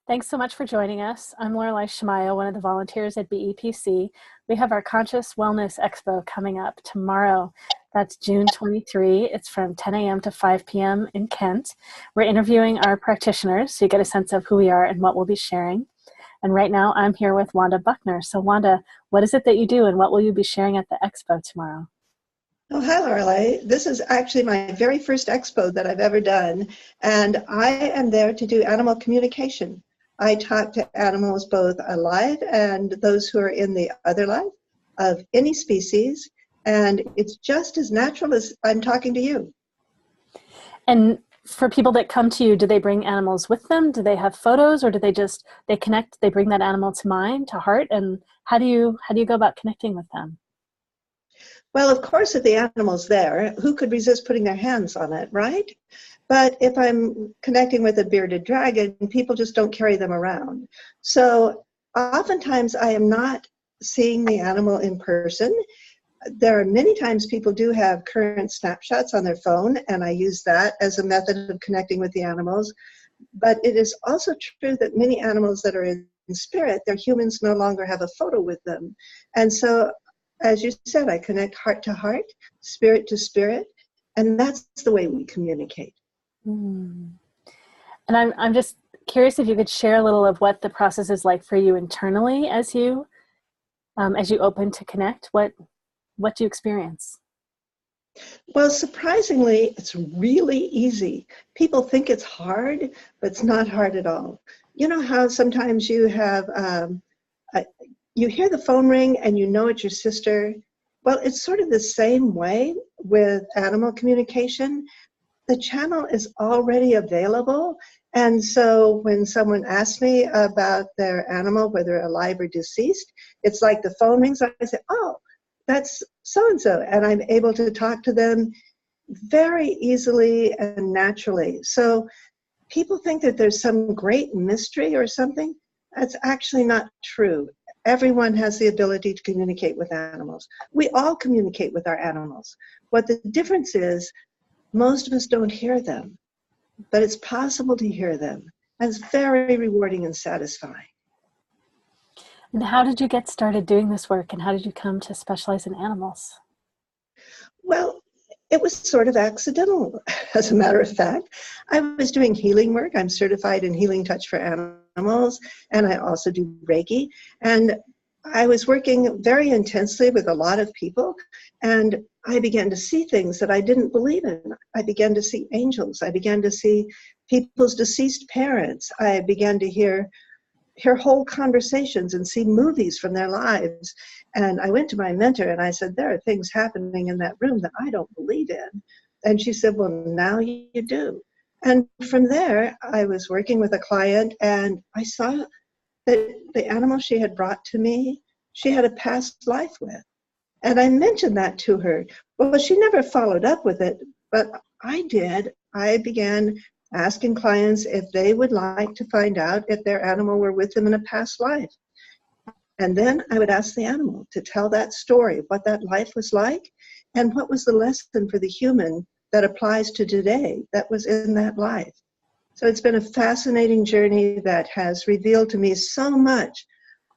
Thanks so much for joining us. I'm Lorelei Shemaya, one of the volunteers at BEPC. We have our Conscious Wellness Expo coming up tomorrow. That's June 23. It's from 10 a.m. to 5 p.m. in Kent. We're interviewing our practitioners so you get a sense of who we are and what we'll be sharing. And right now I'm here with Wanda Buckner. So Wanda, what is it that you do and what will you be sharing at the Expo tomorrow? Oh, hi, Lorelei. This is actually my very first expo that I've ever done, and I am there to do animal communication. I talk to animals both alive and those who are in the other life of any species, and it's just as natural as I'm talking to you. And for people that come to you, do they bring animals with them? Do they have photos, or do they connect, they bring that animal to mind, to heart? And how do you go about connecting with them? Well, of course, if the animal's there, who could resist putting their hands on it, right? But if I'm connecting with a bearded dragon, people just don't carry them around. So oftentimes I am not seeing the animal in person. There are many times people do have current snapshots on their phone, and I use that as a method of connecting with the animals. But it is also true that many animals that are in spirit, their humans no longer have a photo with them. And so, as you said, I connect heart to heart, spirit to spirit, and that's the way we communicate. Hmm. And I'm just curious if you could share a little of what the process is like for you internally as you open to connect. What do you experience? Well, surprisingly, it's really easy. People think it's hard, but it's not hard at all. You know how sometimes you have, a, you hear the phone ring and you know it's your sister? Well, it's sort of the same way with animal communication. The channel is already available. And so when someone asks me about their animal, whether alive or deceased, it's like the phone rings. I say, oh, that's so-and-so. And I'm able to talk to them very easily and naturally. So people think that there's some great mystery or something. That's actually not true. Everyone has the ability to communicate with animals. We all communicate with our animals. What the difference is, most of us don't hear them, but it's possible to hear them. And it's very rewarding and satisfying. And how did you get started doing this work, and how did you come to specialize in animals? Well, it was sort of accidental, as a matter of fact. I was doing healing work. I'm certified in healing touch for animals, and I also do Reiki. And I was working very intensely with a lot of people, and I began to see things that I didn't believe in. I began to see angels. I began to see people's deceased parents. I began to hear whole conversations and see movies from their lives. And I went to my mentor and I said, there are things happening in that room that I don't believe in. And she said, well, now you do. And from there, I was working with a client and I saw that the animal she had brought to me, she had a past life with. And I mentioned that to her. Well, she never followed up with it, but I did. I began asking clients if they would like to find out if their animal were with them in a past life. And then I would ask the animal to tell that story, what that life was like, and what was the lesson for the human that applies to today that was in that life. So it's been a fascinating journey that has revealed to me so much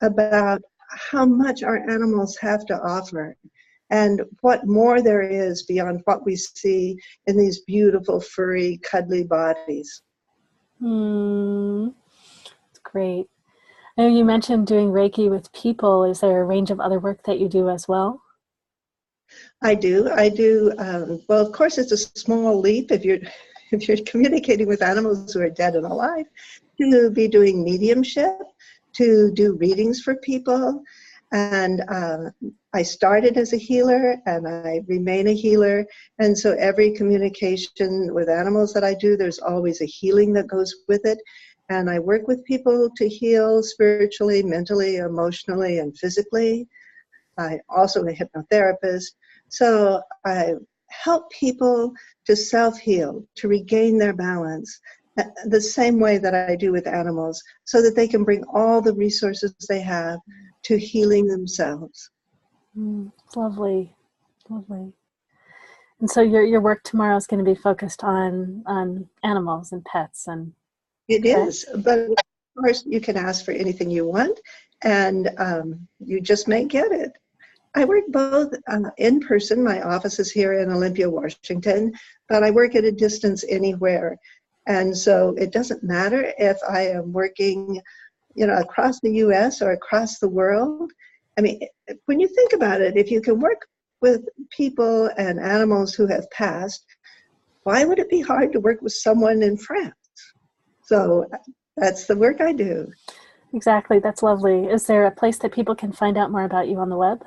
about how much our animals have to offer and what more there is beyond what we see in these beautiful, furry, cuddly bodies. Hmm, that's great. I know you mentioned doing Reiki with people. Is there a range of other work that you do as well? I do. Well, of course, it's a small leap if you're if you're communicating with animals who are dead and alive, to be doing mediumship, to do readings for people. And I started as a healer and I remain a healer. And so every communication with animals that I do, there's always a healing that goes with it. And I work with people to heal spiritually, mentally, emotionally, and physically. I also am a hypnotherapist. So I help people to self-heal, to regain their balance, the same way that I do with animals, so that they can bring all the resources they have to healing themselves. It's lovely, lovely. And so your work tomorrow is going to be focused on animals and pets, and It is, correct? but course, you can ask for anything you want, and you just may get it. I work both in person. My office is here in Olympia, Washington, but I work at a distance anywhere. And so it doesn't matter if I am working, across the US or across the world. I mean, when you think about it, if you can work with people and animals who have passed, why would it be hard to work with someone in France? So that's the work I do. Exactly. That's lovely. Is there a place that people can find out more about you on the web?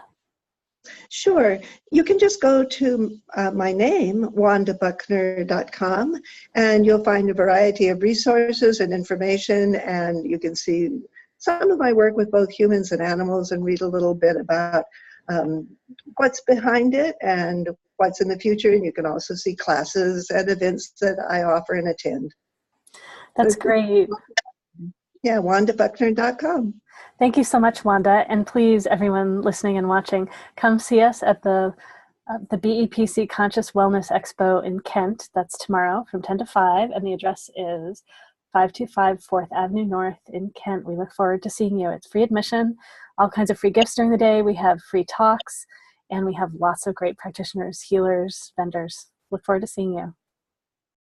Sure. You can just go to my name, wandabuckner.com, and you'll find a variety of resources and information, and you can see some of my work with both humans and animals and read a little bit about what's behind it and what's in the future. And you can also see classes and events that I offer and attend. That's great. Yeah, wandabuckner.com. Thank you so much, Wanda. And please, everyone listening and watching, come see us at the BEPC Conscious Wellness Expo in Kent. That's tomorrow from 10 to 5, and the address is 525 4th Avenue North in Kent. We look forward to seeing you. It's free admission, all kinds of free gifts during the day. We have free talks, and we have lots of great practitioners, healers, vendors. Look forward to seeing you.